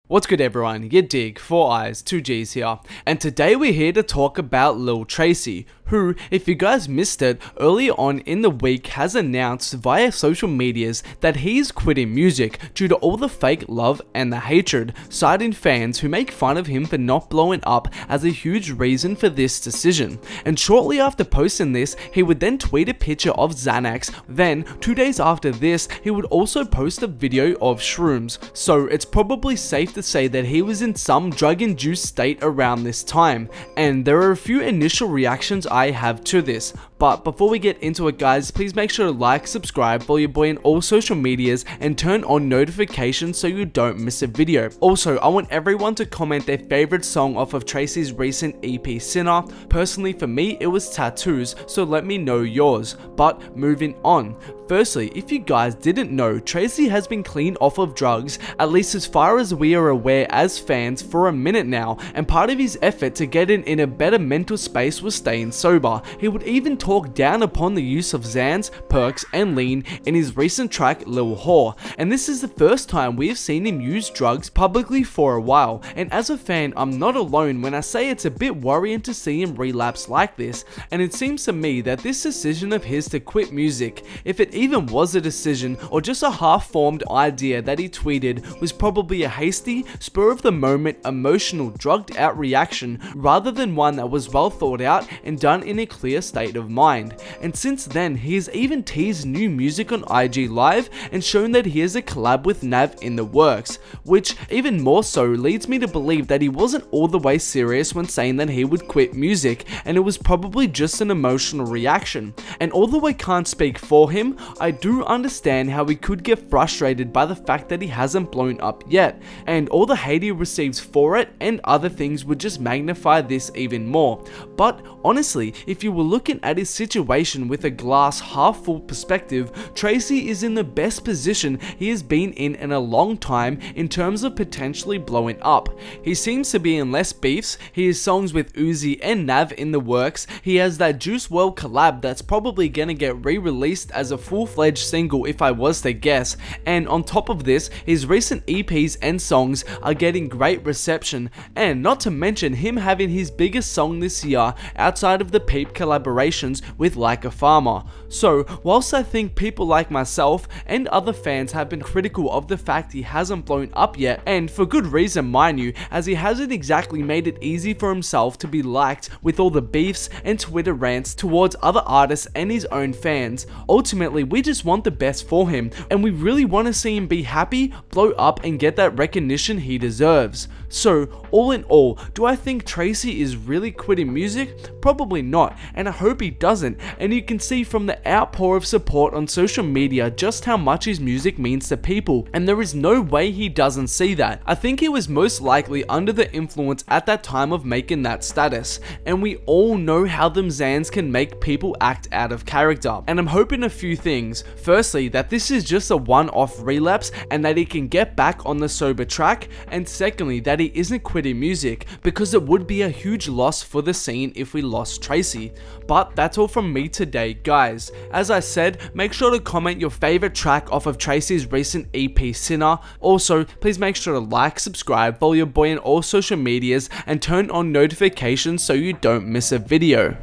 What's good everyone, yadiiiig, 4 eyes, 2 G's here, and today we're here to talk about Lil Tracy, who, if you guys missed it, earlier on in the week has announced via social medias that he's quitting music due to all the fake love and the hatred, citing fans who make fun of him for not blowing up as a huge reason for this decision. And shortly after posting this, he would then tweet a picture of Xanax, then 2 days after this, he would also post a video of shrooms, so it's probably safe to say that he was in some drug-induced state around this time, and there are a few initial reactions I have to this. But before we get into it guys, please make sure to like, subscribe, follow your boy on all social medias, and turn on notifications so you don't miss a video. Also, I want everyone to comment their favorite song off of Tracy's recent EP Sinner. Personally for me, it was Tattoos, so let me know yours. But moving on. Firstly, if you guys didn't know, Tracy has been clean off of drugs, at least as far as we are aware as fans, for a minute now, and part of his effort to get in a better mental space was staying sober. He would even talk down upon the use of Xans, perks, and lean in his recent track Lil Whore, and this is the first time we have seen him use drugs publicly for a while, and as a fan I'm not alone when I say it's a bit worrying to see him relapse like this, and it seems to me that this decision of his to quit music, if it even was a decision or just a half-formed idea that he tweeted, was probably a hasty, spur-of-the-moment, emotional, drugged-out reaction rather than one that was well thought out and done in a clear state of mind. And since then, he has even teased new music on IG Live and shown that he has a collab with Nav in the works, which even more so leads me to believe that he wasn't all the way serious when saying that he would quit music, and it was probably just an emotional reaction. And although I can't speak for him, I do understand how he could get frustrated by the fact that he hasn't blown up yet, and all the hate he receives for it and other things would just magnify this even more. But honestly, if you were looking at his situation with a glass half full perspective, Tracy is in the best position he has been in a long time in terms of potentially blowing up. He seems to be in less beefs, he has songs with Uzi and Nav in the works, he has that Juice WRLD collab that's probably gonna get re-released as a full-fledged single if I was to guess, and on top of this, his recent EPs and songs are getting great reception, and not to mention him having his biggest song this year outside of the Peep collaborations with Like a Farmer. So whilst I think people like myself and other fans have been critical of the fact he hasn't blown up yet, and for good reason mind you, as he hasn't exactly made it easy for himself to be liked with all the beefs and Twitter rants towards other artists and his own fans, ultimately we just want the best for him, and we really want to see him be happy, blow up, and get that recognition he deserves. So all in all, do I think Tracy is really quitting music? Probably not, and I hope he doesn't, and you can see from the outpour of support on social media just how much his music means to people, and there is no way he doesn't see that. I think he was most likely under the influence at that time of making that status, and we all know how them Xans can make people act out of character, and I'm hoping a few things. Firstly, that this is just a one-off relapse and that he can get back on the sober track, and secondly, that he isn't quitting music, because it would be a huge loss for the scene if we lost Tracy. But that's all from me today guys. As I said, make sure to comment your favorite track off of Tracy's recent EP Sinner. Also, please make sure to like, subscribe, follow your boy on all social medias, and turn on notifications so you don't miss a video.